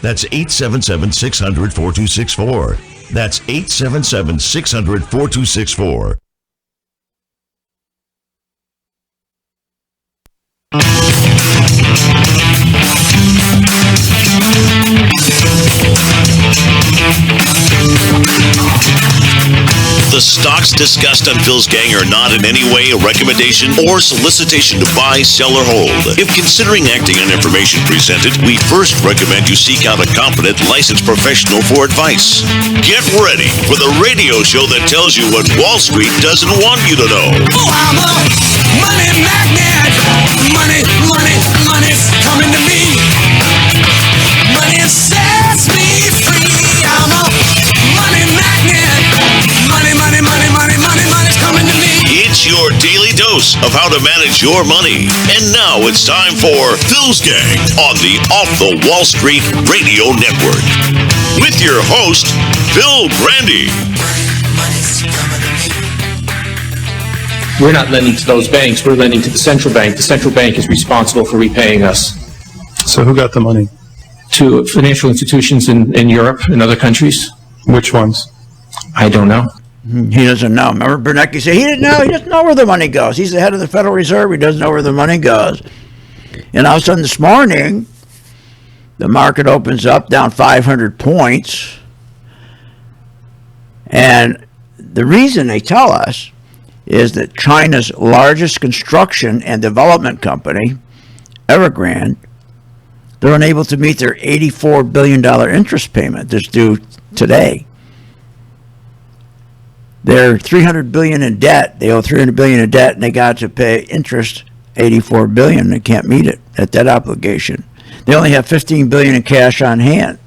That's 877-600-4264. That's 877-600-4264. The stocks discussed on Phil's Gang are not in any way a recommendation or solicitation to buy, sell, or hold. If considering acting on information presented, we first recommend you seek out a competent, licensed professional for advice. Get ready for the radio show that tells you what Wall Street doesn't want you to know. Oh, I'm a money magnet. Money, money, money's coming to me. Money sets me free. I'm a money magnet. Money, money, money, money, money, money's coming to me. It's your daily dose of how to manage your money. And now it's time for Phil's Gang on the Off the Wall Street Radio Network. With your host, Phil Grande. We're not lending to those banks. We're lending to the central bank. The central bank is responsible for repaying us. So who got the money? To financial institutions in Europe and other countries. Which ones? I don't know. He doesn't know. Remember Bernanke said he didn't know. He doesn't know where the money goes. He's the head of the Federal Reserve. He doesn't know where the money goes. And all of a sudden this morning, the market opens up down 500 points. And the reason they tell us is that China's largest construction and development company, Grande, they're unable to meet their $84 billion interest payment that's due today. They're $300 billion in debt. They owe $300 billion in debt, and they got to pay interest $84 billion. They can't meet it, that debt obligation. They only have $15 billion in cash on hand.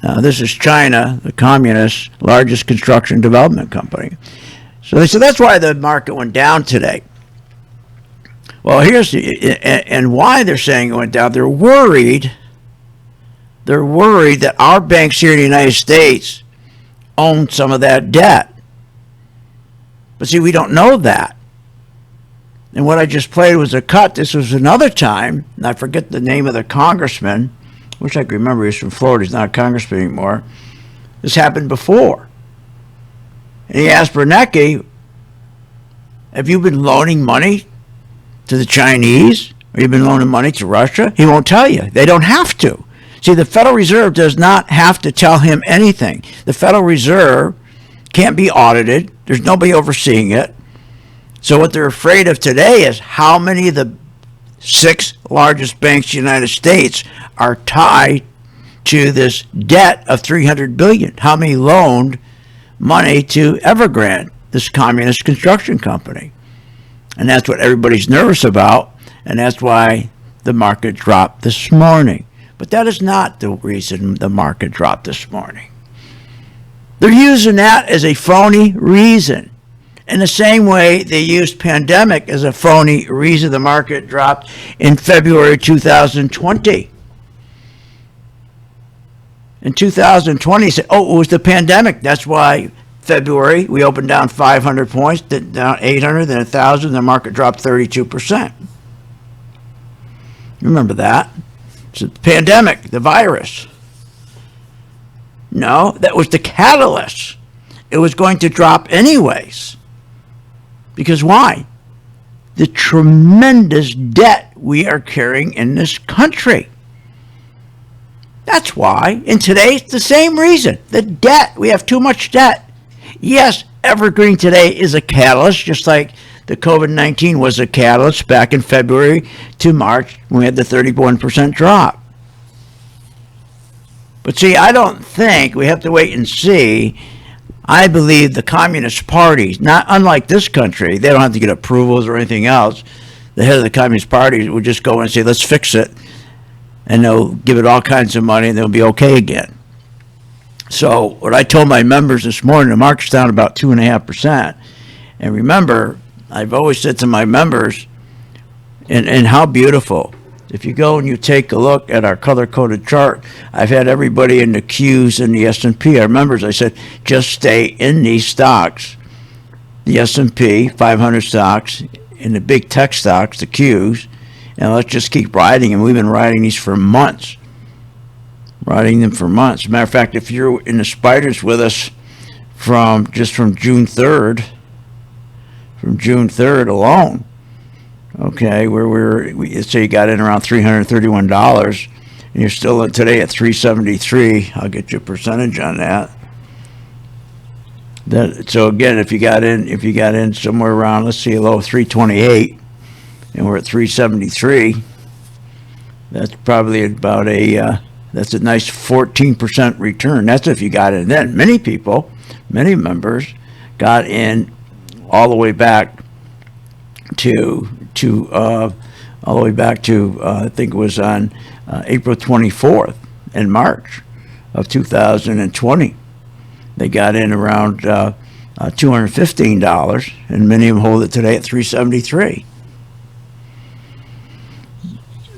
Now, this is China, the communist largest construction development company. So they said that's why the market went down today. Well, and why they're saying it went down. They're worried that our banks here in the United States own some of that debt. But see, we don't know that. And what I just played was a cut. This was another time, and I forget the name of the congressman. Wish I could remember. He's from Florida. He's not a congressman anymore. This happened before. And he asked Bernanke, have you been loaning money to the Chinese? Or you been loaning money to Russia? He won't tell you. They don't have to. See, the Federal Reserve does not have to tell him anything. The Federal Reserve can't be audited. There's nobody overseeing it. So what they're afraid of today is how many of the 6 largest banks in the United States are tied to this debt of $300 billion. How many loaned money to Grande, this communist construction company? And that's what everybody's nervous about, and that's why the market dropped this morning. But that is not the reason the market dropped this morning. They're using that as a phony reason. In the same way they used pandemic as a phony reason the market dropped in February 2020. In 2020, they said, oh, it was the pandemic. That's why February, we opened down 500 points, then down 800, then 1,000, the market dropped 32%. You remember that? It's the pandemic, the virus. No, that was the catalyst. It was going to drop anyways. Because why? The tremendous debt we are carrying in this country. That's why. And today, it's the same reason. The debt. We have too much debt. Yes, Evergreen today is a catalyst, just like the COVID-19 was a catalyst back in February to March when we had the 31% drop. But see, I don't think, we have to wait and see. I believe the Communist Party, not unlike this country, they don't have to get approvals or anything else. The head of the Communist Party would just go and say, let's fix it. And they'll give it all kinds of money and they'll be okay again. So what I told my members this morning, the market's down about 2.5%. And remember, I've always said to my members, and how beautiful. If you go and you take a look at our color-coded chart, I've had everybody in the Qs and the S&P. Our members, I said, just stay in these stocks. The S&P 500 stocks and the big tech stocks, the Qs, and let's just keep riding them. We've been riding these for months. riding them for months. Matter of fact, if you're in the spiders with us from June 3rd, alone, okay, where say you got in around $331, and you're still in today at 373. I'll get you a percentage on that. So again, if you got in somewhere around, let's see, a low of 328, and we're at 373, that's probably about that's a nice 14% return. That's if you got in then. Many members got in all the way back to I think it was on April 24th in March of 2020. They got in around $215, and many of them hold it today at $373.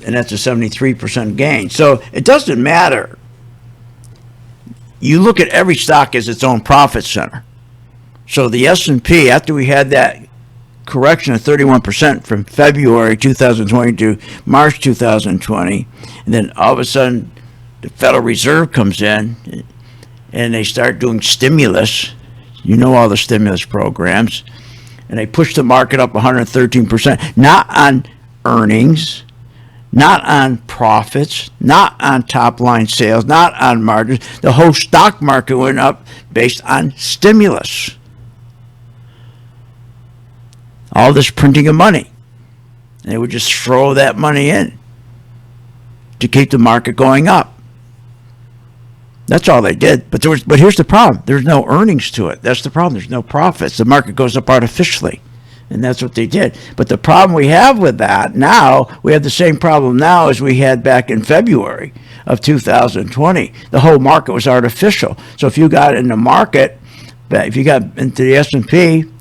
And that's a 73% gain. So it doesn't matter. You look at every stock as its own profit center. So the S&P, after we had that correction of 31% from February 2020 to March 2020, and then all of a sudden the Federal Reserve comes in and they start doing stimulus. You know all the stimulus programs. And they push the market up 113%, not on earnings, not on profits, not on top line sales, not on margins. The whole stock market went up based on stimulus. All this printing of money. And they would just throw that money in to keep the market going up. That's all they did. But here's the problem. There's no earnings to it. That's the problem. There's no profits. The market goes up artificially. And that's what they did. But the problem we have with that now, we have the same problem now as we had back in February of 2020. The whole market was artificial. So if you got in the market, if you got into the S&P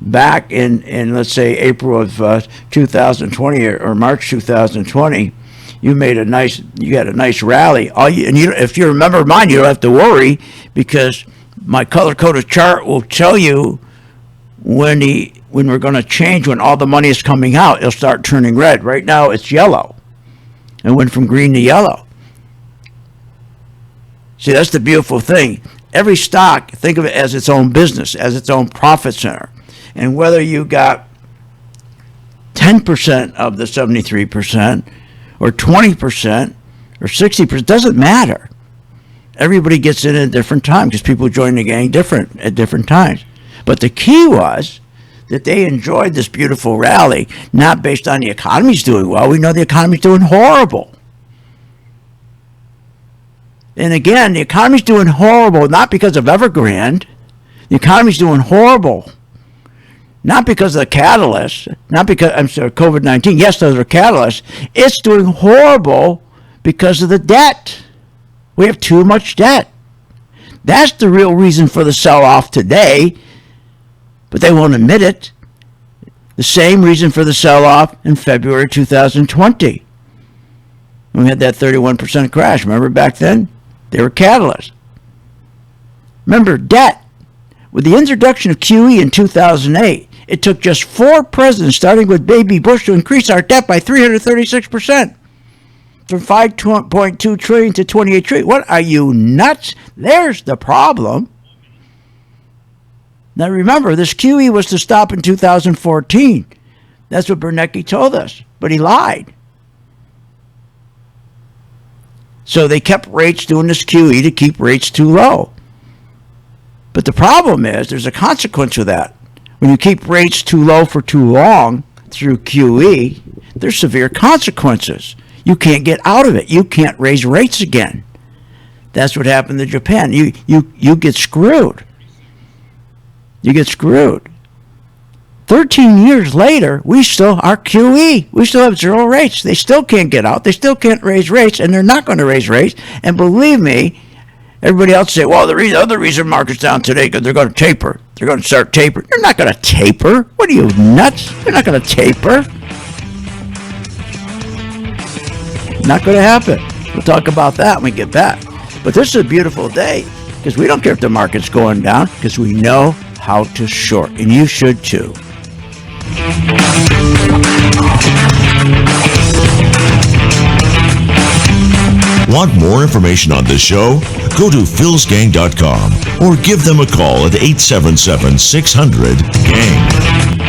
back in let's say April of 2020 or March 2020, you got a nice rally. If you remember mine, you don't have to worry, because my color-coded chart will tell you when we're going to change, when all the money is coming out, it'll start turning red. Right now it's yellow. It went from green to yellow. See, that's the beautiful thing. Every stock, think of it as its own business, as its own profit center. And whether you got 10% of the 73%, or 20%, or 60%, doesn't matter. Everybody gets in at a different time, because people join the gang at different times. But the key was that they enjoyed this beautiful rally, not based on the economy's doing well. We know the economy's doing horrible. And again, the economy's doing horrible not because of Evergrande. The economy's doing horrible not because of the catalyst, COVID-19. Yes, those are catalysts. It's doing horrible because of the debt. We have too much debt. That's the real reason for the sell-off today, but they won't admit it. The same reason for the sell-off in February 2020. When we had that 31% crash. Remember back then? They were catalysts. Remember, debt. With the introduction of QE in 2008, it took just 4 presidents, starting with Baby Bush, to increase our debt by 336%. From $5.2 trillion to $28 trillion. What, are you nuts? There's the problem. Now remember, this QE was to stop in 2014. That's what Bernanke told us, but he lied. So they kept rates doing this QE to keep rates too low. But the problem is, there's a consequence of that. When you keep rates too low for too long through QE, there's severe consequences. You can't get out of it. You can't raise rates again. That's what happened to Japan. You get screwed. You get screwed. 13 years later, we still are QE. We still have zero rates. They still can't get out. They still can't raise rates, and they're not going to raise rates. And believe me, everybody else say, well, the other reason market's down today because they're going to taper. They're going to start tapering. They're not going to taper. What are you, nuts? They're not going to taper. Not going to happen. We'll talk about that when we get back. But this is a beautiful day, because we don't care if the market's going down, because we know how to short, and you should too. Want more information on this show? Go to philsgang.com or give them a call at 877-600-GANG.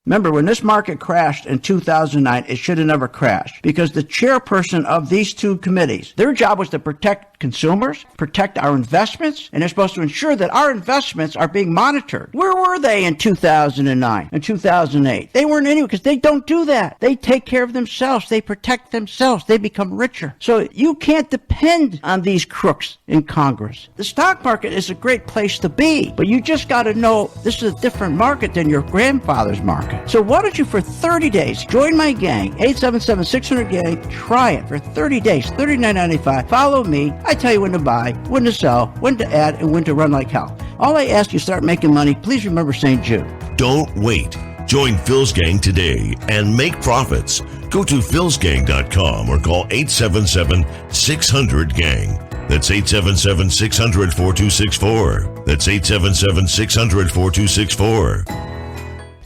Remember, when this market crashed in 2009, it should have never crashed because the chairperson of these two committees, their job was to protect consumers, protect our investments, and they're supposed to ensure that our investments are being monitored. Where were they in 2009 and 2008? They weren't anywhere because they don't do that. They take care of themselves. They protect themselves. They become richer. So you can't depend on these crooks in Congress. The stock market is a great place to be, but you just got to know this is a different market than your grandfather's market. So why don't you, for 30 days, join my gang, 877-600-GANG, try it for 30 days, $39.95. Follow me. I tell you when to buy, when to sell, when to add, and when to run like hell. All I ask you, start making money. Please remember St. Jude. Don't wait. Join Phil's Gang today and make profits. Go to philsgang.com or call 877-600-GANG. That's 877-600-4264. That's 877-600-4264.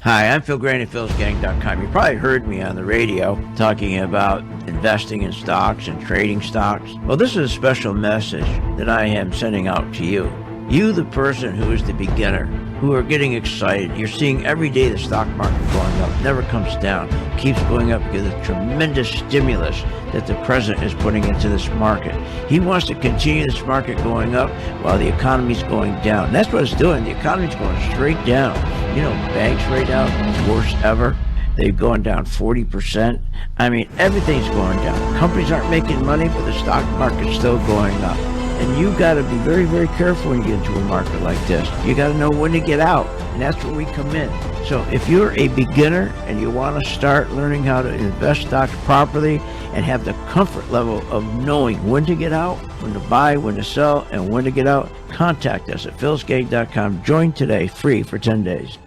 Hi, I'm Phil Grande, philsgang.com. You probably heard me on the radio talking about investing in stocks and trading stocks. Well, this is a special message that I am sending out to you. You, the person who is the beginner, who are getting excited. You're seeing every day the stock market going up, never comes down, keeps going up because of the tremendous stimulus that the president is putting into this market. He wants to continue this market going up while the economy's going down. And that's what it's doing. The economy's going straight down. You know, banks right now, worst ever. They've gone down 40%. I mean, everything's going down. Companies aren't making money, but the stock market's still going up. And you got to be very, very careful when you get into a market like this. You got to know when to get out, and that's where we come in. So if you're a beginner and you want to start learning how to invest stocks properly and have the comfort level of knowing when to get out, when to buy, when to sell, and when to get out, contact us at philsgang.com. Join today, free for 10 days.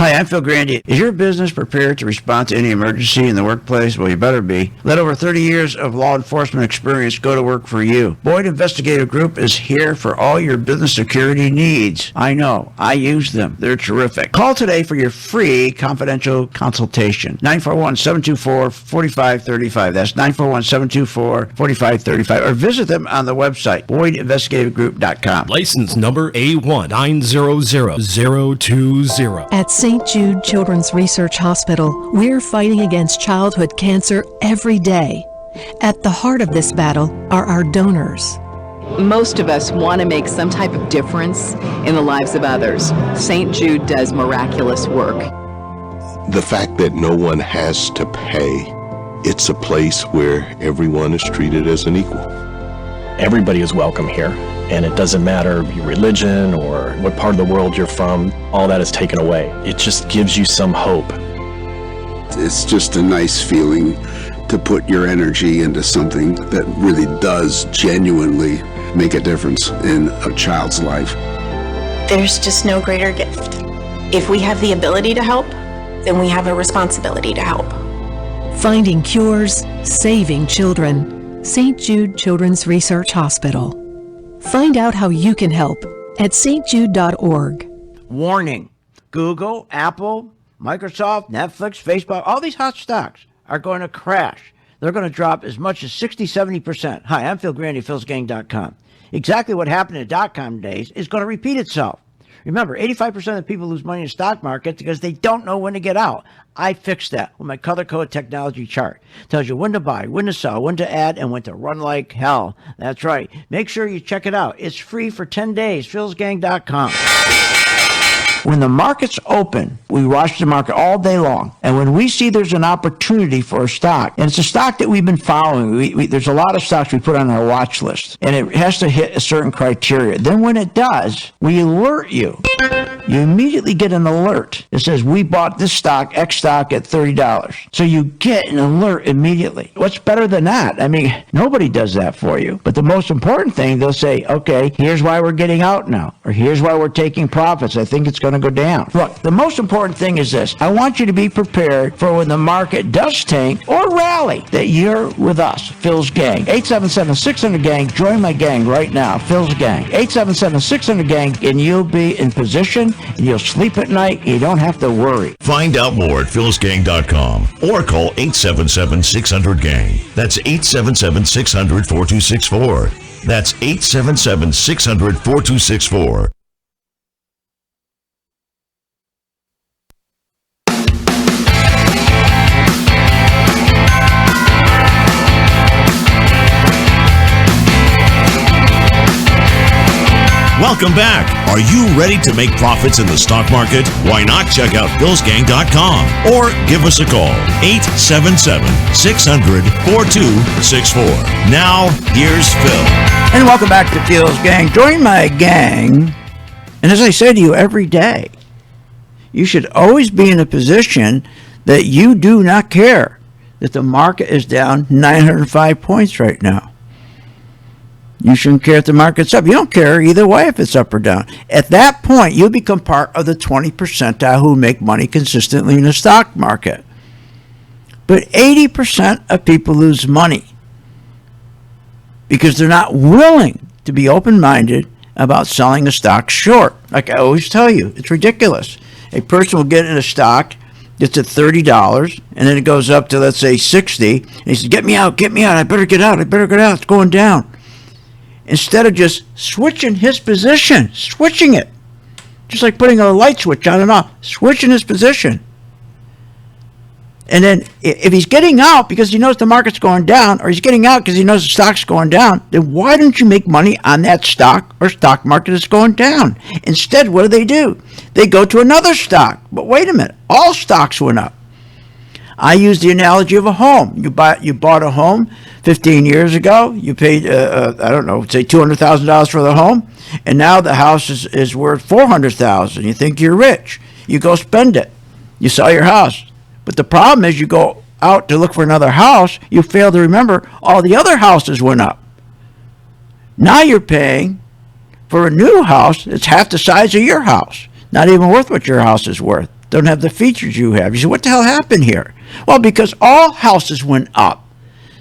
Hi, I'm Phil Grande. Is your business prepared to respond to any emergency in the workplace? Well, you better be. Let over 30 years of law enforcement experience go to work for you. Boyd Investigative Group is here for all your business security needs. I know. I use them. They're terrific. Call today for your free confidential consultation. 941-724-4535. That's 941-724-4535. Or visit them on the website, BoydInvestigativeGroup.com. License number A1900020. At St. Jude Children's Research Hospital, we're fighting against childhood cancer every day. At the heart of this battle are our donors. Most of us want to make some type of difference in the lives of others. St. Jude does miraculous work. The fact that no one has to pay, it's a place where everyone is treated as an equal. Everybody is welcome here. And it doesn't matter your religion or what part of the world you're from, all that is taken away. It just gives you some hope. It's just a nice feeling to put your energy into something that really does genuinely make a difference in a child's life. There's just no greater gift. If we have the ability to help, then we have a responsibility to help. Finding cures, saving children. St. Jude Children's Research Hospital. Find out how you can help at stjude.org. Warning. Google, Apple, Microsoft, Netflix, Facebook, all these hot stocks are going to crash. They're going to drop as much as 60-70%. Hi, I'm Phil Grande, philsgang.com. Exactly what happened in the dot-com days is going to repeat itself. Remember, 85% of people lose money in the stock market because they don't know when to get out. I fixed that with my color-coded technology chart. It tells you when to buy, when to sell, when to add, and when to run like hell. That's right. Make sure you check it out. It's free for 10 days. philsgang.com. When the market's open, we watch the market all day long. And when we see there's an opportunity for a stock, and it's a stock that we've been following, there's a lot of stocks we put on our watch list, and it has to hit a certain criteria. Then when it does, we alert you. You immediately get an alert. It says, we bought this stock, X stock, at $30. So you get an alert immediately. What's better than that? I mean, nobody does that for you. But the most important thing, they'll say, okay, here's why we're getting out now, or here's why we're taking profits. I think it's going to go down. Look, the most important thing is this. I want you to be prepared for when the market does tank or rally, that you're with us, Phil's Gang. 877-600-GANG. Join my gang right now, Phil's Gang. 877-600-GANG, and you'll be in position time, and you'll sleep at night, and you don't have to worry. Find out more at philsgang.com or call 877-600-GANG. That's 877-600-4264. That's 877-600-4264. Welcome back. Are you ready to make profits in the stock market? Why not check out philsgang.com or give us a call, 877-600-4264. Now, here's Phil. And welcome back to Phil's Gang. Join my gang. And as I say to you every day, you should always be in a position that you do not care that the market is down 905 points right now. You shouldn't care if the market's up. You don't care either way if it's up or down. At that point, you become part of the 20 percentile who make money consistently in the stock market. But 80% of people lose money because they're not willing to be open-minded about selling a stock short. Like I always tell you, it's ridiculous. A person will get in a stock, gets at $30, and then it goes up to, let's say, $60, and he says, get me out, I better get out, it's going down. Instead of just switching his position, switching it, just like putting a light switch on and off, switching his position. And then if he's getting out because he knows the market's going down, or he's getting out because he knows the stock's going down, then why don't you make money on that stock or stock market that's going down? Instead, what do? They go to another stock. But wait a minute, all stocks went up. I use the analogy of a home. You bought a home 15 years ago. You paid, I don't know, say $200,000 for the home, and now the house is worth $400,000. You think you're rich. You go spend it. You sell your house. But the problem is you go out to look for another house. You fail to remember all the other houses went up. Now you're paying for a new house that's half the size of your house. Not even worth what your house is worth. Don't have the features you have. You say, what the hell happened here? Well, because all houses went up.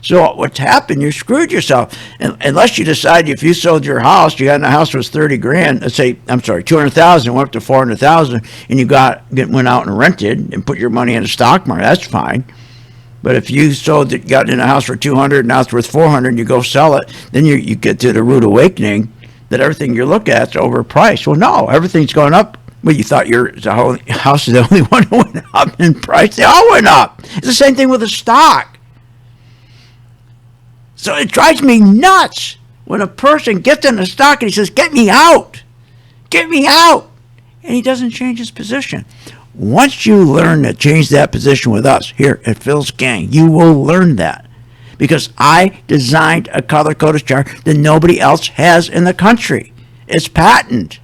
So what's happened, you screwed yourself. Unless you decide if you sold your house, you had a house that was $30,000, let's say, $200,000, went up to $400,000, and you went out and rented and put your money in the stock market, that's fine. But if you sold it, got in a house for $200,000, now it's worth $400,000, and you go sell it, then you get to the rude awakening that everything you look at is overpriced. Well, no, everything's going up. Well, you thought your house is the only one that went up in price. They all went up. It's the same thing with a stock. So it drives me nuts when a person gets in a stock and he says, get me out. Get me out. And he doesn't change his position. Once you learn to change that position with us here at Phil's Gang, you will learn that. Because I designed a color-coded chart that nobody else has in the country. It's patent.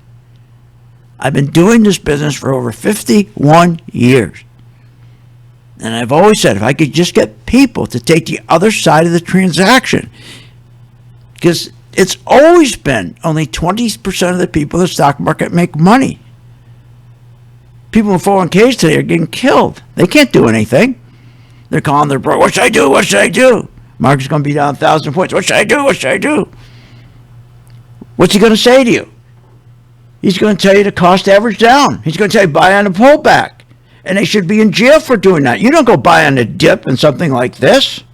I've been doing this business for over 51 years. And I've always said, if I could just get people to take the other side of the transaction, because it's always been only 20% of the people in the stock market make money. People in 401ks today are getting killed. They can't do anything. They're calling their broker, what should I do? What should I do? Market's going to be down 1,000 points. What should I do? What should I do? What's he going to say to you? He's going to tell you the cost average down. He's going to tell you buy on a pullback. And they should be in jail for doing that. You don't go buy on a dip in something like this.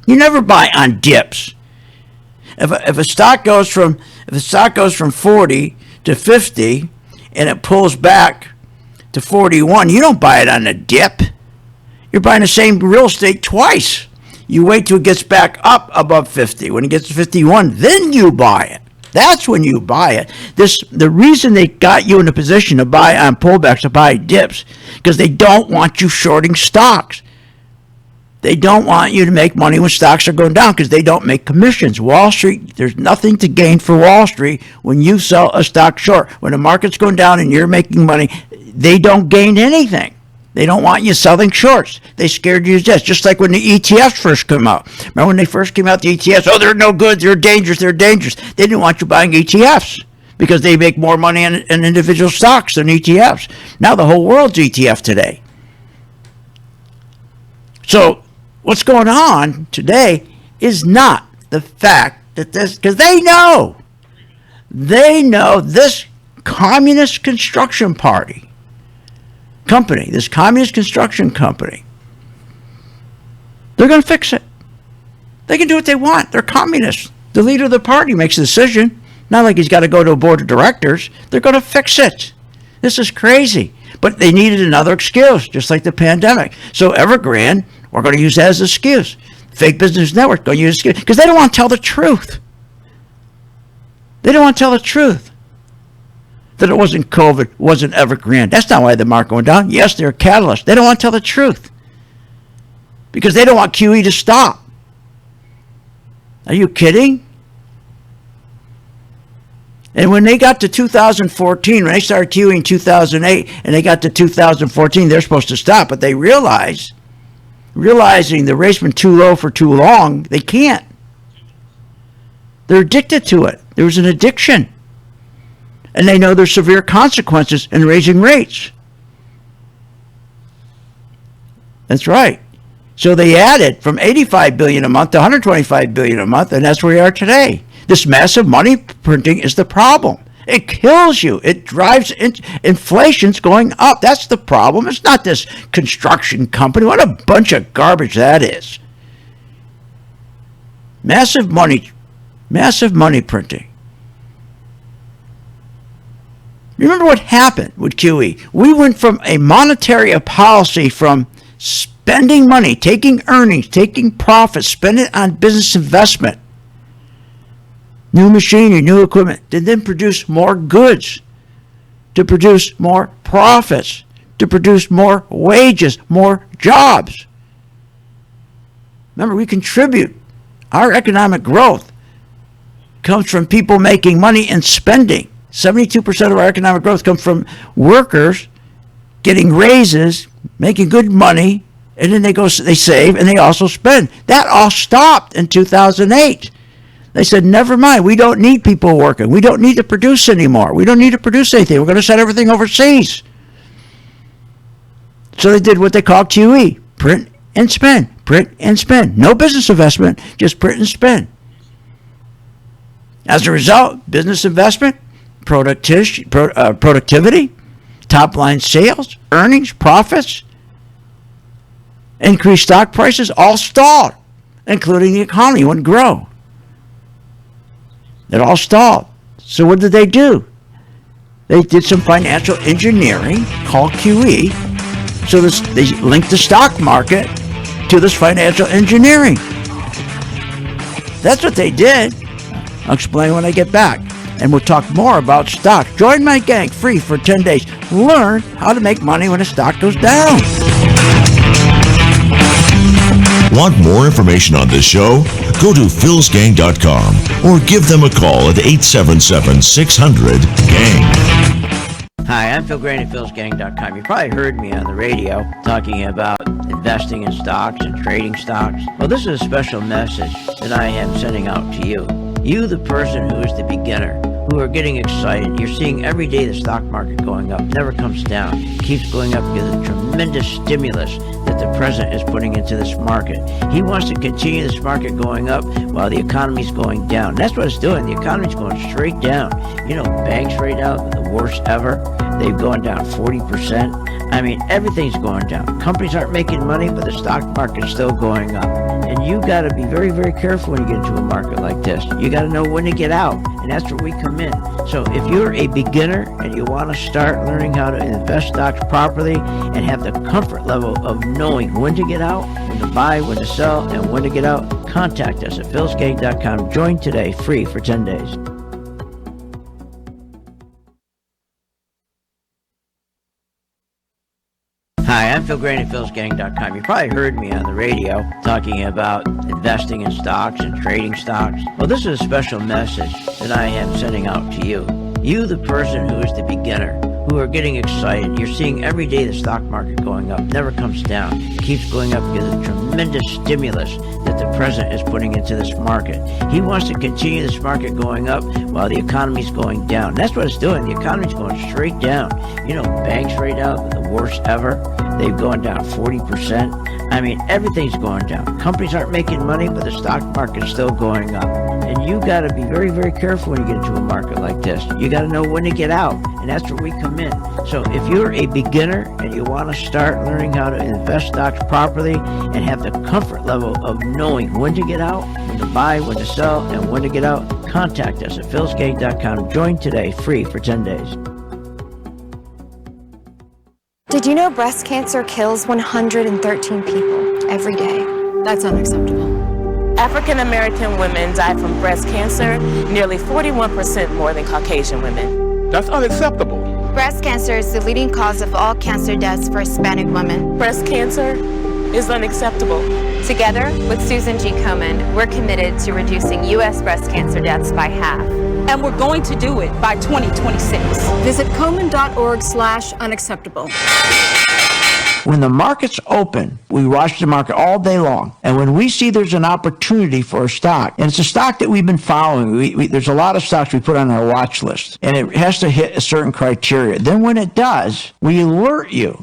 You never buy on dips. If a stock goes from 40 to 50 and it pulls back to 41, you don't buy it on a dip. You're buying the same real estate twice. You wait till it gets back up above 50. When it gets to 51, then you buy it. That's when you buy it. The reason they got you in a position to buy on pullbacks, to buy dips, because they don't want you shorting stocks. They don't want you to make money when stocks are going down because they don't make commissions. Wall Street, there's nothing to gain for Wall Street when you sell a stock short. When the market's going down and you're making money, they don't gain anything. They don't want you selling shorts. They scared you to death, just like when the ETFs first came out. Remember when they first came out, the ETFs, oh, they're no good, they're dangerous. They didn't want you buying ETFs because they make more money in individual stocks than ETFs. Now the whole world's ETF today. So what's going on today is not the fact that this, because they know this communist construction company, this communist construction company. They're going to fix it. They can do what they want. They're communists. The leader of the party makes the decision. Not like he's got to go to a board of directors. They're going to fix it. This is crazy. But they needed another excuse, just like the pandemic. So Evergrande, we're going to use that as an excuse. Fake Business Network, going to use it because they don't want to tell the truth. They don't want to tell the truth. That it wasn't COVID, wasn't Evergrande. That's not why the market went down. Yes, they're a catalyst. They don't want to tell the truth because they don't want QE to stop. Are you kidding? And when they got to 2014, when they started QE in 2008, and they got to 2014, they're supposed to stop, but they realizing the rate's been too low for too long, they can't. They're addicted to it. There was an addiction. And they know there's severe consequences in raising rates. That's right. So they added from $85 billion a month to $125 billion a month, and that's where we are today. This massive money printing is the problem. It kills you. It drives inflation's going up. That's the problem. It's not this construction company. What a bunch of garbage that is. Massive money printing. Remember what happened with QE? We went from a monetary policy from spending money, taking earnings, taking profits, spending it on business investment, new machinery, new equipment, to then produce more goods, to produce more profits, to produce more wages, more jobs. Remember, we contribute. Our economic growth comes from people making money and spending. 72% of our economic growth comes from workers getting raises, making good money, and then they save, and they also spend. That all stopped in 2008. They said, never mind, we don't need people working. We don't need to produce anymore. We don't need to produce anything. We're going to send everything overseas. So they did what they call QE, print and spend, print and spend. No business investment, just print and spend. As a result, business investment, productivity, top-line sales, earnings, profits, increased stock prices, all stalled, including the economy. It wouldn't grow. It all stalled. So what did they do? They did some financial engineering called QE. So they linked the stock market to this financial engineering. That's what they did. I'll explain when I get back. And we'll talk more about stocks. Join my gang free for 10 days. Learn how to make money when a stock goes down. Want more information on this show? Go to philsgang.com or give them a call at 877-600-GANG. Hi, I'm Phil Grande at philsgang.com. You probably heard me on the radio talking about investing in stocks and trading stocks. Well, this is a special message that I am sending out to you. You, the person who is the beginner, who are getting excited. You're seeing every day the stock market going up, never comes down, keeps going up because of the tremendous stimulus that the president is putting into this market. He wants to continue this market going up while the economy's going down. That's what it's doing. The economy's going straight down. You know, banks right now, the worst ever. They've gone down 40%. I mean, everything's going down. Companies aren't making money, but the stock market's still going up. And you got to be very, very careful when you get into a market like this. You got to know when to get out, and that's where we come in. So if you're a beginner and you want to start learning how to invest stocks properly and have the comfort level of knowing when to get out, when to buy, when to sell, and when to get out, contact us at philsgang.com. Join today, free for 10 days. Hi, I'm Phil Grande at philsgang.com. You probably heard me on the radio talking about investing in stocks and trading stocks. Well, this is a special message that I am sending out to you. You, the person who is the beginner, who are getting excited. You're seeing every day the stock market going up, never comes down, keeps going up because of the tremendous stimulus that the president is putting into this market. He wants to continue this market going up while the economy's going down. That's what it's doing. The economy's going straight down. You know, banks right now, the worst ever. They've gone down 40%. I mean, everything's going down. Companies aren't making money, but the stock market's still going up. And you got to be very, very careful when you get into a market like this. You got to know when to get out, and that's where we come in. So if you're a beginner and you want to start learning how to invest stocks properly and have the comfort level of knowing when to get out, when to buy, when to sell, and when to get out, contact us at philsgang.com. Join today, free for 10 days. Did you know breast cancer kills 113 people every day? That's unacceptable. African American women die from breast cancer nearly 41% more than Caucasian women. That's unacceptable. Breast cancer is the leading cause of all cancer deaths for Hispanic women. Breast cancer is unacceptable. Together with Susan G. Komen, we're committed to reducing U.S. breast cancer deaths by half. And we're going to do it by 2026. Visit Komen.org/unacceptable. When the market's open, we watch the market all day long. And when we see there's an opportunity for a stock, and it's a stock that we've been following, there's a lot of stocks we put on our watch list, and it has to hit a certain criteria. Then when it does, we alert you.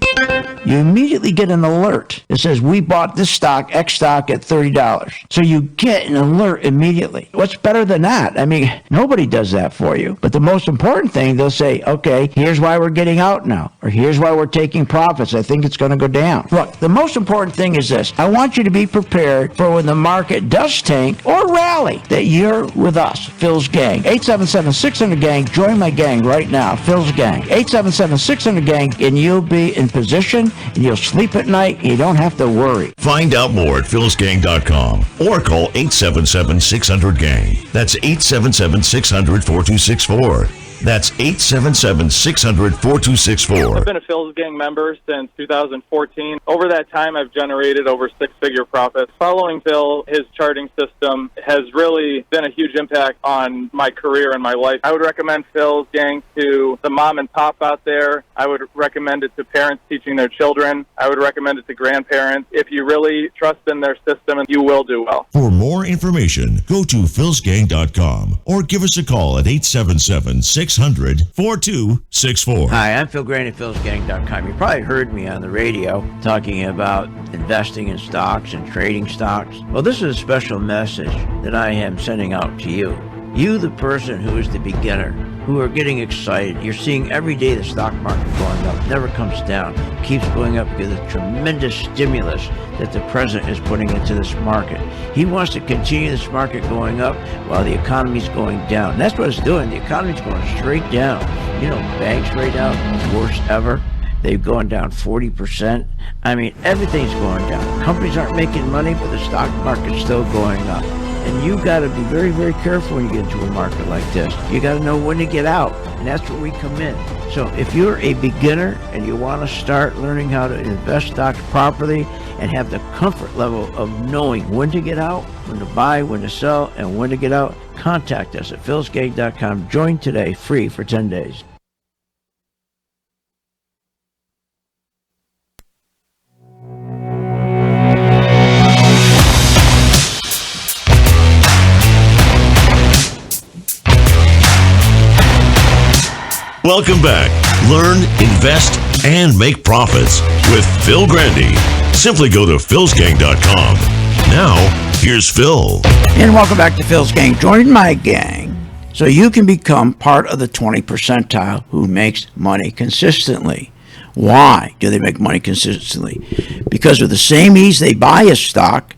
You immediately get an alert. It says, we bought this stock, X stock, at $30. So you get an alert immediately. What's better than that? I mean, nobody does that for you. But the most important thing, they'll say, okay, here's why we're getting out now, or here's why we're taking profits. I think it's going to go down. Look, the most important thing is this. I want you to be prepared for when the market does tank or rally, that you're with us, Phil's Gang. 877-600-GANG. Join my gang right now, Phil's Gang. 877-600-GANG, and you'll be in position, and you'll sleep at night, and you don't have to worry. Find out more at philsgang.com or call 877-600-GANG. That's 877-600-4264. That's 877-600-4264. I've been a Phil's Gang member since 2014. Over that time, I've generated over six-figure profits. Following Phil, his charting system has really been a huge impact on my career and my life. I would recommend Phil's Gang to the mom and pop out there. I would recommend it to parents teaching their children. I would recommend it to grandparents. If you really trust in their system, you will do well. For more information, go to philsgang.com or give us a call at 877-600-4264. Hi, I'm Phil Grande at philsgang.com. You probably heard me on the radio talking about investing in stocks and trading stocks. Well, this is a special message that I am sending out to you. You, the person who is the beginner, who are getting excited. You're seeing every day the stock market going up, never comes down, keeps going up because of the tremendous stimulus that the president is putting into this market. He wants to continue this market going up while the economy's going down. And that's what it's doing. The economy's going straight down. You know, banks right now, worst ever. They've gone down 40%. I mean, everything's going down. Companies aren't making money, but the stock market's still going up. And you got to be very, very careful when you get into a market like this. You got to know when to get out, and that's where we come in. So if you're a beginner and you want to start learning how to invest stocks properly and have the comfort level of knowing when to get out, when to buy, when to sell, and when to get out, contact us at philsgang.com. Join today, free for 10 days. Welcome back. Learn, invest, and make profits with Phil Grande. Simply go to philsgang.com. Now, here's Phil. And welcome back to Phil's Gang. Join my gang so you can become part of the 20 percentile who makes money consistently. Why do they make money consistently? Because with the same ease they buy a stock,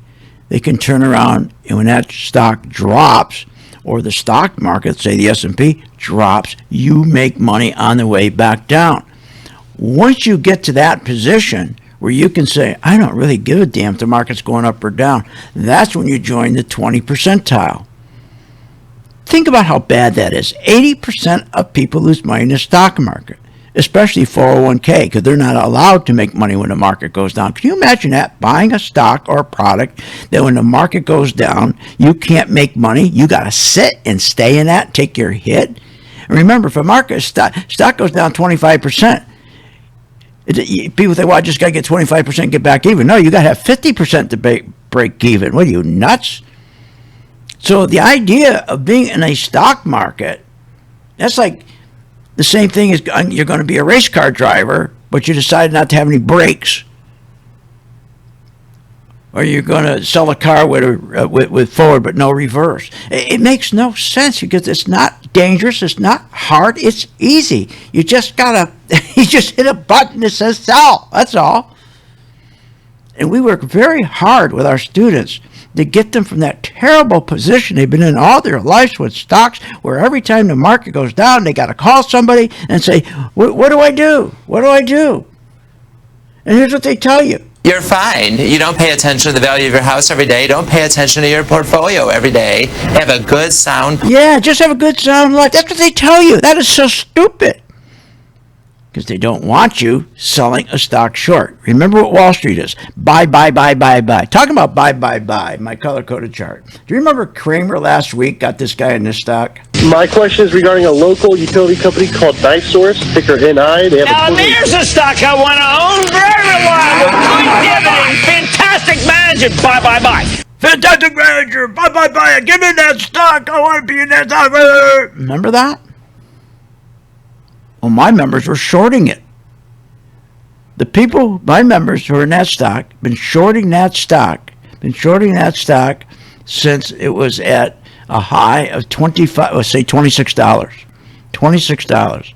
they can turn around, and when that stock drops, or the stock market, say the S&P, drops, you make money on the way back down. Once you get to that position where you can say, I don't really give a damn if the market's going up or down, that's when you join the 20 percentile. Think about how bad that is. 80% of people lose money in the stock market, especially 401k, because they're not allowed to make money when the market goes down. Can you imagine that? Buying a stock or a product that when the market goes down, you can't make money. You got to sit and stay in that, take your hit. And remember, if a market stock goes down 25%, people think, well, I just got to get 25% and get back even. No, you got to have 50% to break even. What are you, nuts? So the idea of being in a stock market, that's like the same thing as you're going to be a race car driver, but you decide not to have any brakes. or you're going to sell a car with forward but no reverse. It makes no sense because it's not dangerous. It's not hard. It's easy. You just you just hit a button that says sell. That's all. And we work very hard with our students to get them from that terrible position they've been in all their lives with stocks, where every time the market goes down, they got to call somebody and say, what do I do? What do I do? And here's what they tell you. You're fine. You don't pay attention to the value of your house every day. Don't pay attention to your portfolio every day. Have a good, sound... Yeah, just have a good, sound life. That's what they tell you. That is so stupid. Because they don't want you selling a stock short. Remember what Wall Street is. Buy, buy, buy, buy, buy. Talking about buy, buy, buy, my color-coded chart. Do you remember Kramer last week got this guy in this stock? My question is regarding a local utility company called NiSource, ticker NI. They have Now there's a stock I want to own for everyone with good dividends. Fantastic manager. Buy, buy, buy. Fantastic manager. Buy, buy, buy. Give me that stock. I want to be in that stock. Remember that? Well, my members were shorting it. The people, my members who are in that stock, been shorting that stock since it was at a high of $26. $26.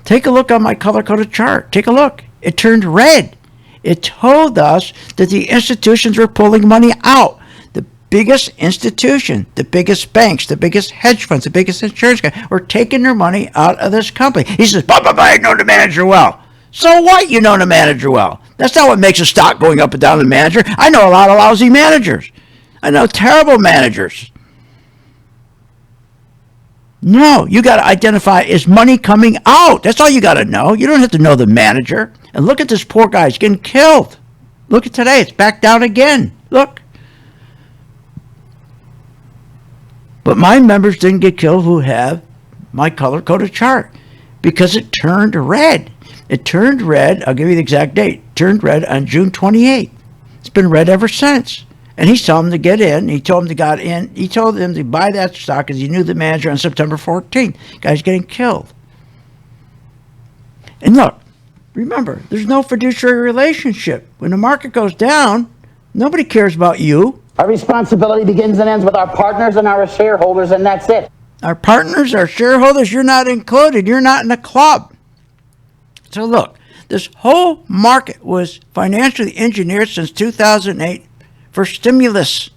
Take a look on my color-coded chart. Take a look. It turned red. It told us that the institutions were pulling money out. The biggest institution, the biggest banks, the biggest hedge funds, the biggest insurance guys were taking their money out of this company. He says, blah, blah, blah, I know the manager well. So what? You know the manager well. That's not what makes a stock going up and down the manager. I know a lot of lousy managers. I know terrible managers. No, you got to identify, is money coming out? That's all you got to know. You don't have to know the manager. And look at this poor guy. He's getting killed. Look at today. It's back down again. Look. But my members didn't get killed who have my color-coded chart because it turned red. It turned red. I'll give you the exact date. It turned red on June 28th. It's been red ever since. And he's telling them to get in. He told them to get in. He told them to buy that stock because he knew the manager on September 14th. Guy's getting killed. And look, remember, there's no fiduciary relationship. When the market goes down, nobody cares about you. Our responsibility begins and ends with our partners and our shareholders, and that's it. Our partners, our shareholders, you're not included. You're not in the club. So look, this whole market was financially engineered since 2008 for stimulus.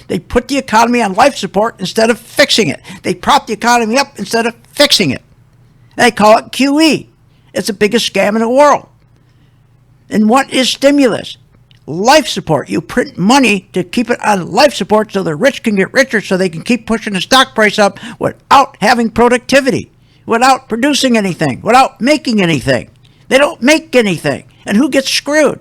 They put the economy on life support instead of fixing it. They prop the economy up instead of fixing it. They call it QE. It's the biggest scam in the world. And what is stimulus? Life support. You print money to keep it on life support so the rich can get richer so they can keep pushing the stock price up without having productivity, without producing anything, without making anything. They don't make anything. And who gets screwed?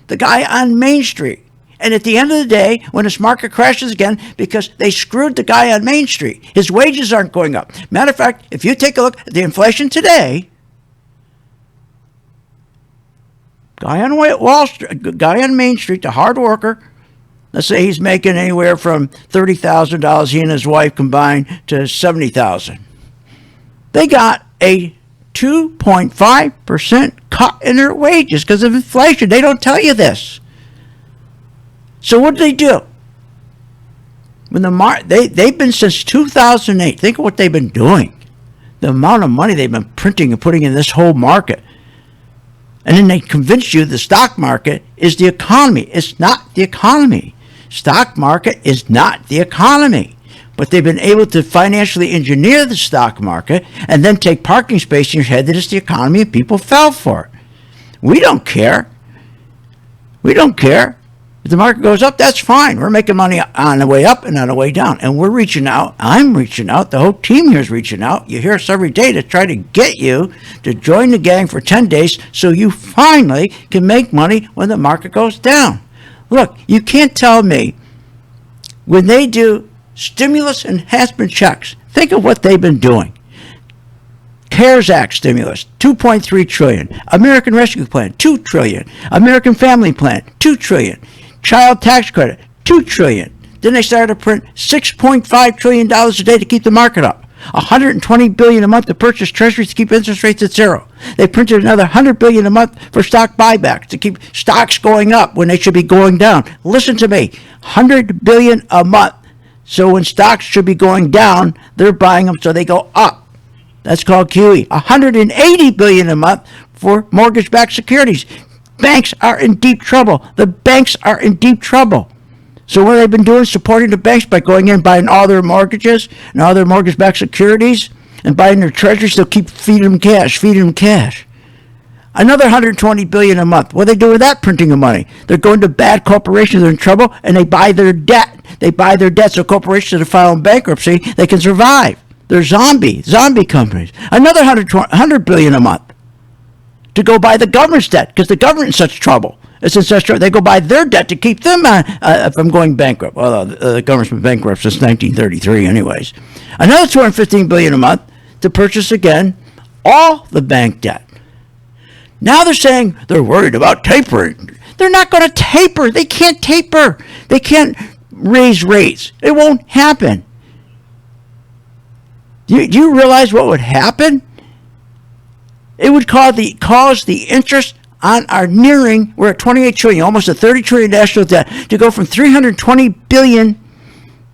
The guy on Main Street. And at the end of the day, when this market crashes again, because they screwed the guy on Main Street, his wages aren't going up. Matter of fact, if you take a look at the inflation today, guy on Wall Street, guy on Main Street, the hard worker, let's say he's making anywhere from $30,000, he and his wife combined, to $70,000. They got a 2.5% cut in their wages because of inflation. They don't tell you this. So what do? When they've been since 2008. Think of what they've been doing. The amount of money they've been printing and putting in this whole market. And then they convince you the stock market is the economy. It's not the economy. Stock market is not the economy. But they've been able to financially engineer the stock market and then take parking space in your head that it's the economy and people fell for it. We don't care. We don't care. If the market goes up, that's fine. We're making money on the way up and on the way down. And we're reaching out. I'm reaching out. The whole team here is reaching out. You hear us every day to try to get you to join the gang for 10 days so you finally can make money when the market goes down. Look, you can't tell me when they do stimulus enhancement checks, think of what they've been doing. CARES Act stimulus, $2.3 trillion. American Rescue Plan, $2 trillion. American Family Plan, $2 trillion. Child tax credit, $2 trillion. Then they started to print $6.5 trillion a day to keep the market up. $120 billion a month to purchase treasuries to keep interest rates at zero. They printed another $100 billion a month for stock buybacks to keep stocks going up when they should be going down. Listen to me, $100 billion a month. So when stocks should be going down, they're buying them so they go up. That's called QE. $180 billion a month for mortgage-backed securities. Banks are in deep trouble. The banks are in deep trouble. So what they've been doing, supporting the banks by going in and buying all their mortgages and all their mortgage-backed securities and buying their treasuries. They'll keep feeding them cash. Another $120 billion a month. What do they do with that printing of money? They're going to bad corporations. They're in trouble, and they buy their debt. They buy their debt so corporations that are filing bankruptcy, they can survive. They're zombie companies. Another $100 billion a month to go buy the government's debt because the government's in such trouble. It's in such trouble. They go buy their debt to keep them from going bankrupt. Well, the government's been bankrupt since 1933 anyways. Another $215 billion a month to purchase again all the bank debt. Now they're saying they're worried about tapering. They're not going to taper. They can't taper. They can't raise rates. It won't happen. Do you realize what would happen? It would cause the interest on our we're at 28 trillion, almost a 30 trillion national debt, to go from 320 billion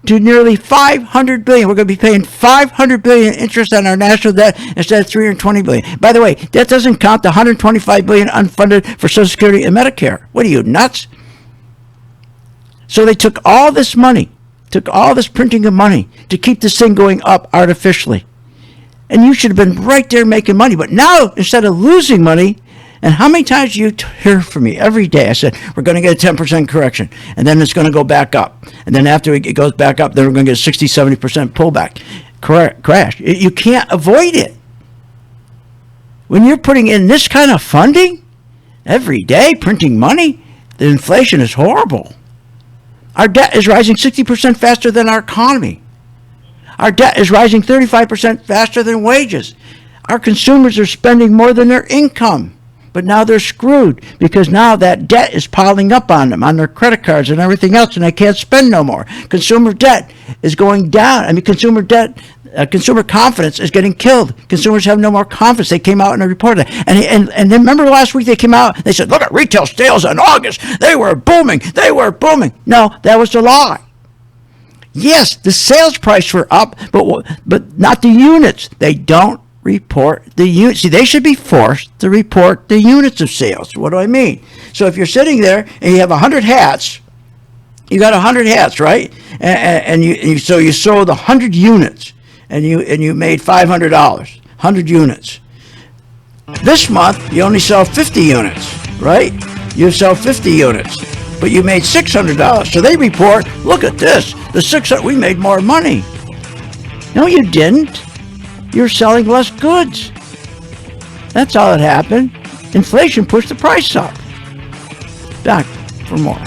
to nearly 500 billion. We're going to be paying 500 billion interest on our national debt instead of 320 billion. By the way, that doesn't count the 125 billion unfunded for Social Security and Medicare. What are you, nuts? So they took all this money, took all this printing of money to keep this thing going up artificially. And you should have been right there making money. But now, instead of losing money, and how many times do you hear from me every day? I said, we're going to get a 10% correction, and then it's going to go back up. And then after it goes back up, then we're going to get a 60, 70% pullback. Crash. You can't avoid it. When you're putting in this kind of funding every day, printing money, the inflation is horrible. Our debt is rising 60% faster than our economy. Our debt is rising 35% faster than wages. Our consumers are spending more than their income. But now they're screwed because now that debt is piling up on them, on their credit cards and everything else, and they can't spend no more. Consumer debt is going down. Consumer confidence is getting killed. Consumers have no more confidence. They came out and reported that. And then remember last week they came out, they said, look at retail sales in August. They were booming. No, that was a lie. Yes, the sales price were up, but not the units. They don't report the units. See, they should be forced to report the units of sales. What do I mean? So if you're sitting there and you have 100 hats, you got 100 hats, right? And so you sold 100 units, and you made $500, 100 units. This month you only sell 50 units, right? You sell 50 units, but you made $600. So they report, look at this, the 600, we made more money. No, you didn't. You're selling less goods. That's all that happened. Inflation pushed the price up. Back for more.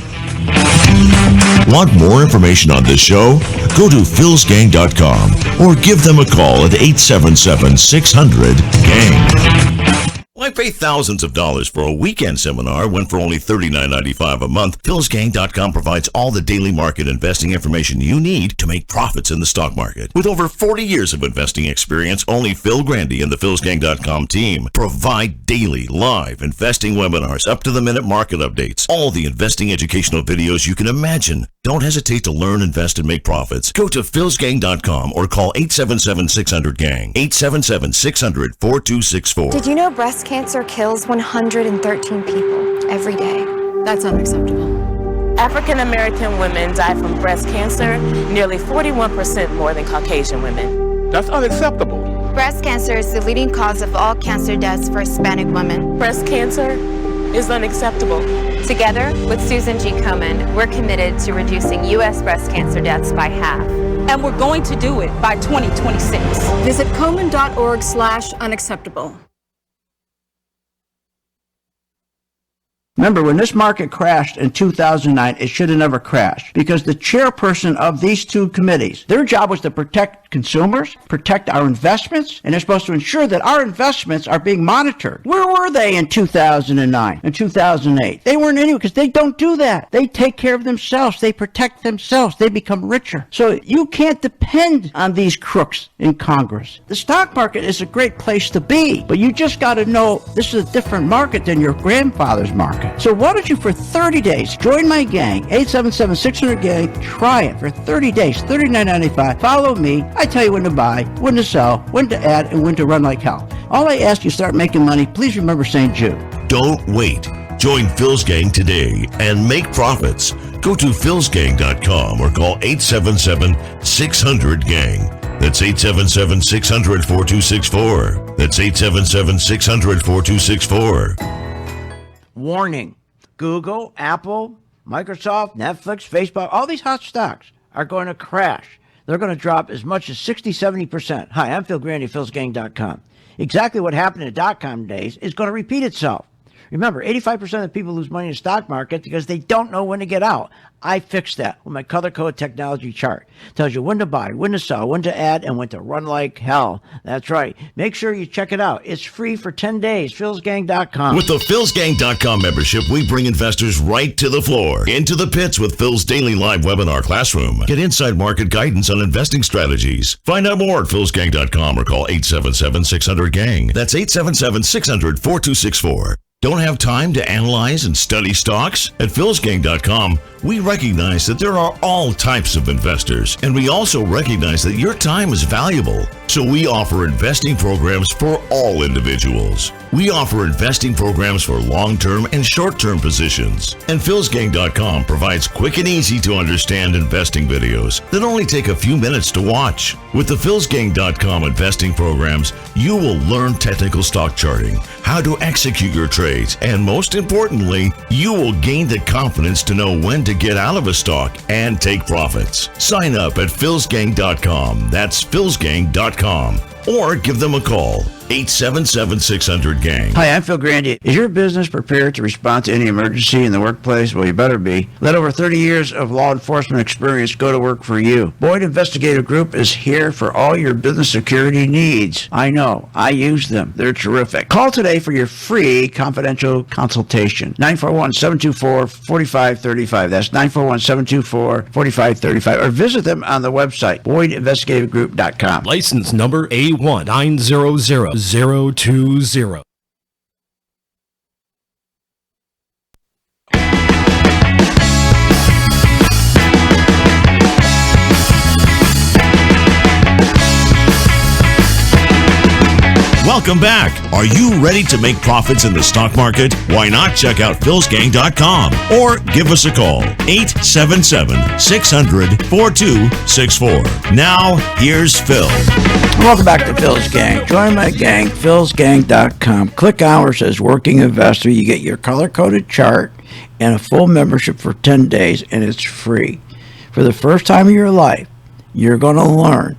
Want more information on this show? Go to philsgang.com or give them a call at 877-600-GANG. Why pay thousands of dollars for a weekend seminar when for only $39.95 a month, philsgang.com provides all the daily market investing information you need to make profits in the stock market. With over 40 years of investing experience, only Phil Grande and the philsgang.com team provide daily live investing webinars, up-to-the-minute market updates, all the investing educational videos you can imagine. Don't hesitate to learn, invest, and make profits. Go to philsgang.com or call 877-600-GANG, 877-600-4264. Did you know breast cancer kills 113 people every day? That's unacceptable. African American women die from breast cancer nearly 41% more than Caucasian women. That's unacceptable. Breast cancer is the leading cause of all cancer deaths for Hispanic women. Breast cancer is unacceptable. Together with Susan G. Komen, we're committed to reducing U.S. breast cancer deaths by half. And we're going to do it by 2026. Visit Komen.org/unacceptable. Remember, when this market crashed in 2009, it should have never crashed because the chairperson of these two committees, their job was to protect consumers, protect our investments, and they're supposed to ensure that our investments are being monitored. Where were they in 2009 and 2008? They weren't anywhere because they don't do that. They take care of themselves. They protect themselves. They become richer. So you can't depend on these crooks in Congress. The stock market is a great place to be, but you just got to know this is a different market than your grandfather's market. So why don't you, for 30 days, join my gang, 877-600-GANG. Try it for 30 days, $39.95. Follow me. I tell you when to buy, when to sell, when to add, and when to run like hell. All I ask you, start making money. Please remember St. Jude. Don't wait. Join Phil's Gang today and make profits. Go to philsgang.com or call 877-600-GANG. That's 877-600-4264. That's 877-600-4264. Warning. Google, Apple, Microsoft, Netflix, Facebook, all these hot stocks are going to crash. They're going to drop as much as 60, 70%. Hi, I'm Phil Grande, philsgang.com. Exactly what happened in the dot-com days is going to repeat itself. Remember, 85% of people lose money in the stock market because they don't know when to get out. I fixed that with my color code technology chart. Tells you when to buy, when to sell, when to add, and when to run like hell. That's right. Make sure you check it out. It's free for 10 days. philsgang.com. With the philsgang.com membership, we bring investors right to the floor, into the pits with Phil's daily live webinar classroom. Get inside market guidance on investing strategies. Find out more at philsgang.com or call 877-600-GANG. That's 877-600-4264. Don't have time to analyze and study stocks? At philsgang.com, we recognize that there are all types of investors, and we also recognize that your time is valuable. So we offer investing programs for all individuals. We offer investing programs for long-term and short-term positions. And philsgang.com provides quick and easy to understand investing videos that only take a few minutes to watch. With the philsgang.com investing programs, you will learn technical stock charting, how to execute your trades, and most importantly, you will gain the confidence to know when to get out of a stock and take profits. Sign up at philsgang.com. That's philsgang.com. Or give them a call, 877-600-GANG. Hi, I'm Phil Grande. Is your business prepared to respond to any emergency in the workplace? Well, you better be. Let over 30 years of law enforcement experience go to work for you. Boyd Investigative Group is here for all your business security needs. I know. I use them. They're terrific. Call today for your free confidential consultation. 941-724-4535. That's 941-724-4535. Or visit them on the website, BoydInvestigativeGroup.com. License number A1900020. Welcome back. Are you ready to make profits in the stock market? Why not check out philsgang.com or give us a call, 877-600-4264. Now, here's Phil. Welcome back to Phil's Gang. Join my gang, philsgang.com. Click hours as working investor. You get your color-coded chart and a full membership for 10 days, and it's free. For the first time in your life, you're going to learn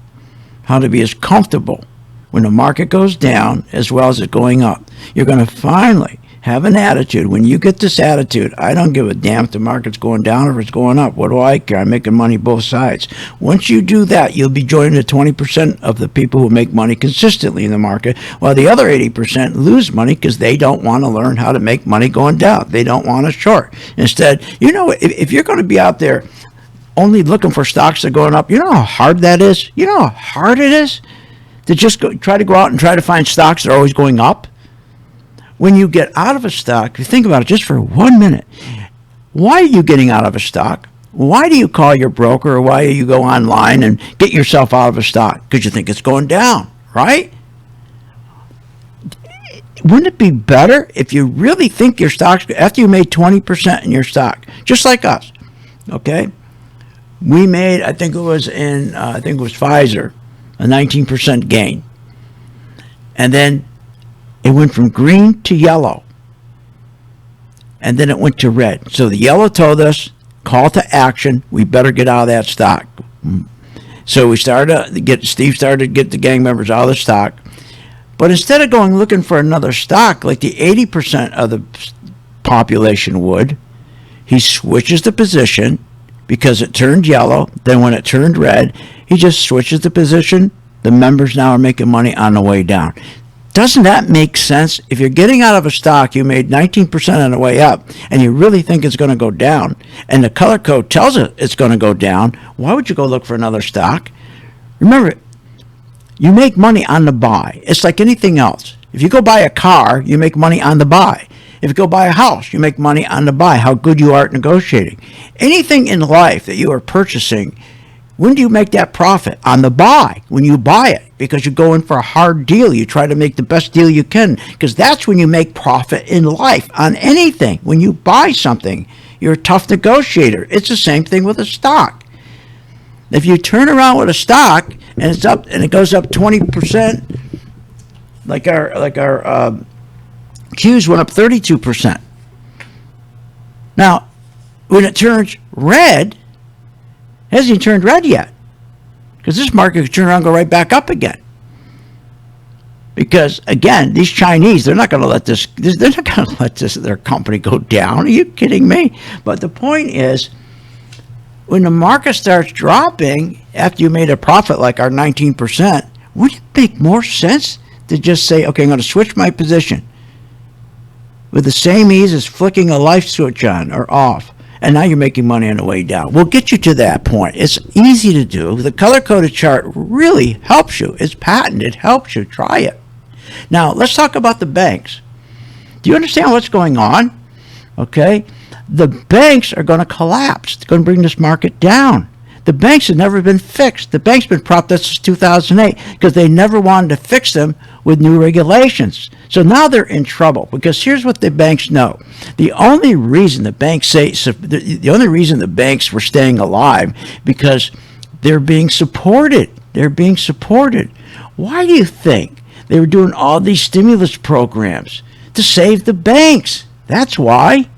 how to be as comfortable when the market goes down as well as it going up. You're going to finally have an attitude. When you get this attitude, I don't give a damn if the market's going down or if it's going up. What do I care? I'm making money both sides. Once you do that, you'll be joining the 20% of the people who make money consistently in the market, while the other 80% lose money because they don't want to learn how to make money going down. They don't want to short. Instead, you know, if you're going to be out there only looking for stocks that are going up, you know how hard that is? You know how hard it is to just try to go out and try to find stocks that are always going up? When you get out of a stock, if you think about it just for 1 minute, why are you getting out of a stock? Why do you call your broker, or why do you go online and get yourself out of a stock? Because you think it's going down, right? Wouldn't it be better if you really think your stock's, after you made 20% in your stock, just like us, okay? We made, I think it was Pfizer, a 19% gain. And then it went from green to yellow. And then it went to red. So the yellow told us, call to action, we better get out of that stock. So we started to get the gang members out of the stock. But instead of going looking for another stock like the 80% of the population would, he switches the position, because it turned yellow. Then when it turned red, he just switches the position. The members now are making money on the way down. Doesn't that make sense? If you're getting out of a stock, you made 19% on the way up, and you really think it's going to go down, and the color code tells it it's going to go down, why would you go look for another stock? Remember, you make money on the buy. It's like anything else. If you go buy a car, you make money on the buy. If you go buy a house, you make money on the buy, how good you are at negotiating. Anything in life that you are purchasing, when do you make that profit? On the buy, when you buy it, because you go in for a hard deal. You try to make the best deal you can, because that's when you make profit in life on anything. When you buy something, you're a tough negotiator. It's the same thing with a stock. If you turn around with a stock and it's up and it goes up 20%, like our Qs went up 32%. Now, when it turns red, it hasn't even turned red yet, because this market could turn around and go right back up again. Because again, these Chinese, they're not going to let their company go down. Are you kidding me? But the point is, when the market starts dropping after you made a profit like our 19%, wouldn't it make more sense to just say, okay, I'm going to switch my position with the same ease as flicking a light switch on or off? And now you're making money on the way down. We'll get you to that point. It's easy to do. The color-coded chart really helps you. It's patented. It helps you. Try it. Now, let's talk about the banks. Do you understand what's going on? Okay? The banks are going to collapse. It's going to bring this market down. The banks have never been fixed. The banks have been propped up since 2008 because they never wanted to fix them with new regulations. So now they're in trouble, because here's what the banks know. The only reason the banks were staying alive, because they're being supported. They're being supported. Why do you think they were doing all these stimulus programs? To save the banks. That's why.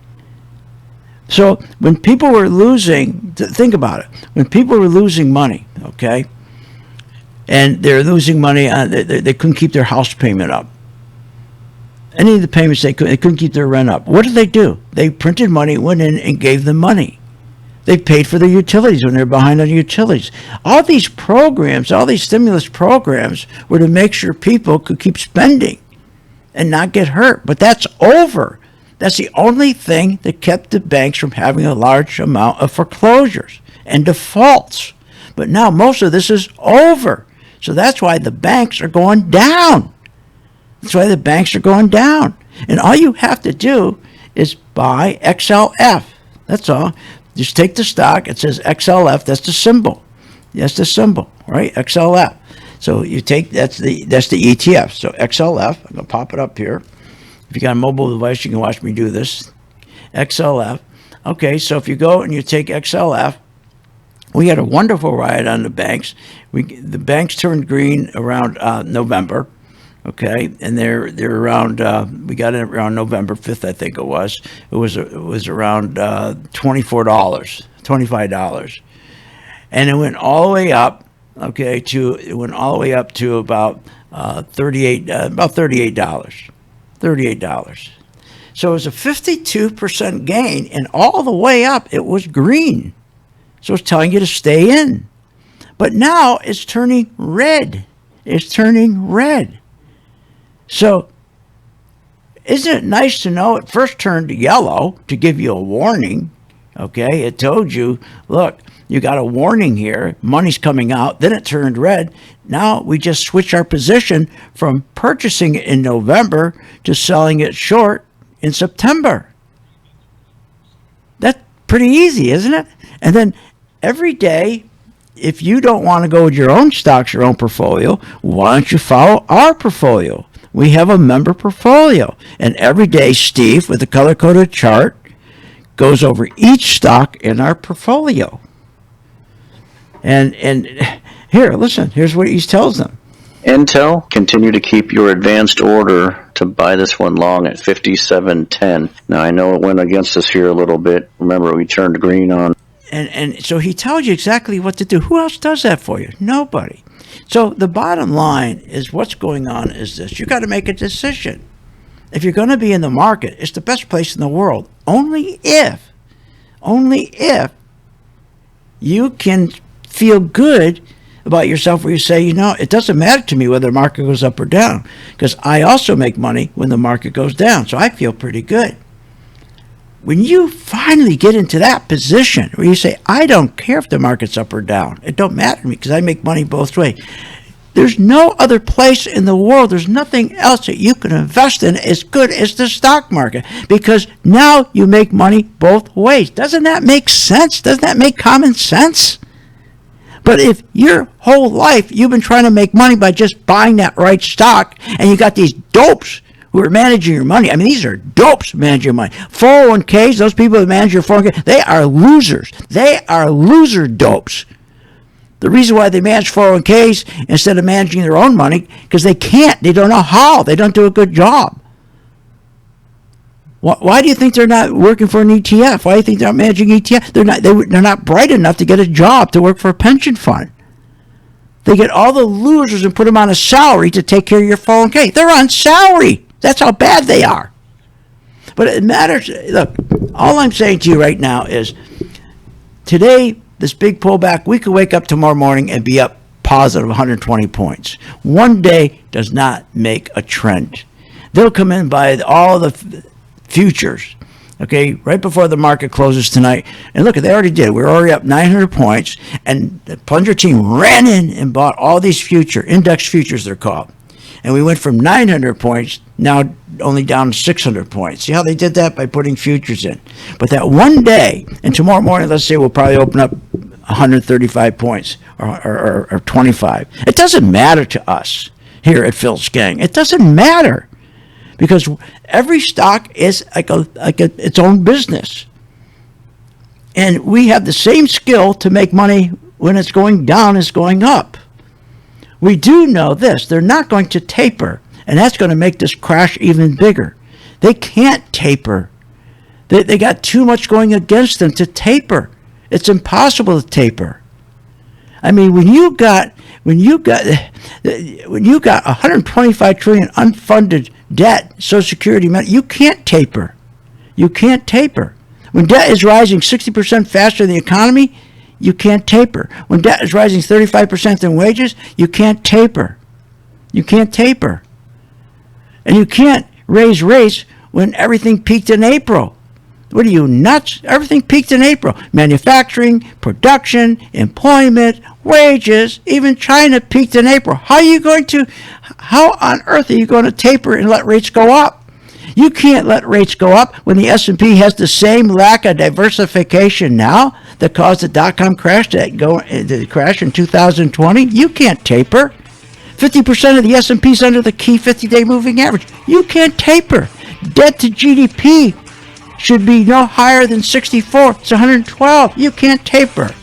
So when people were losing, think about it. When people were losing money, okay, and they're losing money, they couldn't keep their house payment up. Any of the payments, they couldn't keep their rent up. What did they do? They printed money, went in and gave them money. They paid for their utilities when they're behind on utilities. All these programs, all these stimulus programs were to make sure people could keep spending and not get hurt. But that's over. That's the only thing that kept the banks from having a large amount of foreclosures and defaults. But now most of this is over. So that's why the banks are going down. That's why the banks are going down. And all you have to do is buy XLF. That's all. Just take the stock. It says XLF. That's the symbol. That's the symbol, right? XLF. So you take, that's the ETF. So XLF, I'm going to pop it up here. If you got a mobile device, you can watch me do this. XLF. Okay, so if you go and you take XLF, we had a wonderful ride on the banks. The banks turned green around November. Okay, and they're around. We got it around November 5th, I think it was. It was around $25, and it went all the way up. Okay, it went all the way up to about $38. $38. So it was a 52% gain, and all the way up it was green. So it's telling you to stay in. But now it's turning red. It's turning red. So isn't it nice to know it first turned yellow to give you a warning? Okay, it told you, look, you got a warning here. Money's coming out. Then it turned red. Now we just switch our position from purchasing it in November to selling it short in September. That's pretty easy, isn't it? And then every day, if you don't want to go with your own stocks, your own portfolio, why don't you follow our portfolio? We have a member portfolio. And every day, Steve, with the color-coded chart, goes over each stock in our portfolio. And here, listen, here's what he tells them. Intel, continue to keep your advanced order to buy this one long at 57.10. Now, I know it went against us here a little bit. Remember, we turned green on. And so he tells you exactly what to do. Who else does that for you? Nobody. So the bottom line is what's going on is this. You got to make a decision. If you're going to be in the market, it's the best place in the world. Only if you can feel good about yourself where you say, it doesn't matter to me whether the market goes up or down, because I also make money when the market goes down, so I feel pretty good. When you finally get into that position where you say, I don't care if the market's up or down, it don't matter to me because I make money both ways. There's no other place in the world, there's nothing else that you can invest in as good as the stock market, because now you make money both ways. Doesn't that make sense? Doesn't that make common sense? But if your whole life you've been trying to make money by just buying that right stock, and you got these dopes who are managing your money. I mean, these are dopes managing your money. 401ks, those people that manage your 401k, they are losers. They are loser dopes. The reason why they manage 401ks instead of managing their own money, because they can't. They don't know how. They don't do a good job. Why do you think they're not working for an ETF? Why do you think they're not managing ETF? They're not bright enough to get a job to work for a pension fund. They get all the losers and put them on a salary to take care of your 401k. They're on salary. That's how bad they are. But it matters. Look, all I'm saying to you right now is today, this big pullback, we could wake up tomorrow morning and be up positive 120 points. One day does not make a trend. They'll come in by all the futures, okay, right before the market closes tonight. And look, they already did. We're already up 900 points, and the plunger team ran in and bought all these index futures, they're called. And we went from 900 points, now only down to 600 points. See how they did that? By putting futures in. But that one day, and tomorrow morning, let's say we'll probably open up 135 points or 25. It doesn't matter to us here at Phil's Gang. It doesn't matter, because every stock is like its own business. And we have the same skill to make money when it's going down as going up. We do know this, they're not going to taper, and that's going to make this crash even bigger. They can't taper. They got too much going against them to taper. It's impossible to taper. I mean, when you got 125 trillion unfunded debt, Social Security money, you can't taper. You can't taper. When debt is rising 60% faster than the economy, you can't taper. When debt is rising 35% than wages, you can't taper. You can't taper. And you can't raise rates when everything peaked in April. What are you, nuts? Everything peaked in April. Manufacturing, production, employment, wages, even China peaked in April. How on earth are you going to taper and let rates go up? You can't let rates go up when the S&P has the same lack of diversification now that caused the dot-com crash to crash in 2020. You can't taper. 50% of the S&P is under the key 50-day moving average. You can't taper. Debt to GDP should be no higher than 64. It's 112. You can't taper.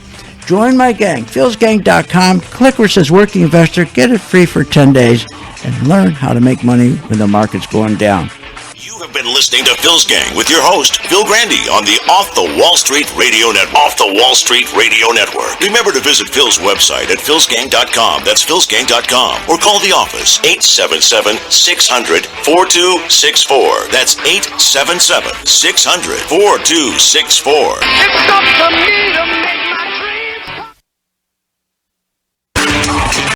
Join my gang, philsgang.com. Click where it says Working Investor. Get it free for 10 days and learn how to make money when the market's going down. You have been listening to Phil's Gang with your host, Phil Grande, on the Off the Wall Street Radio Network. Off the Wall Street Radio Network. Remember to visit Phil's website at philsgang.com. That's philsgang.com. Or call the office, 877-600-4264. That's 877-600-4264. It's up to me to make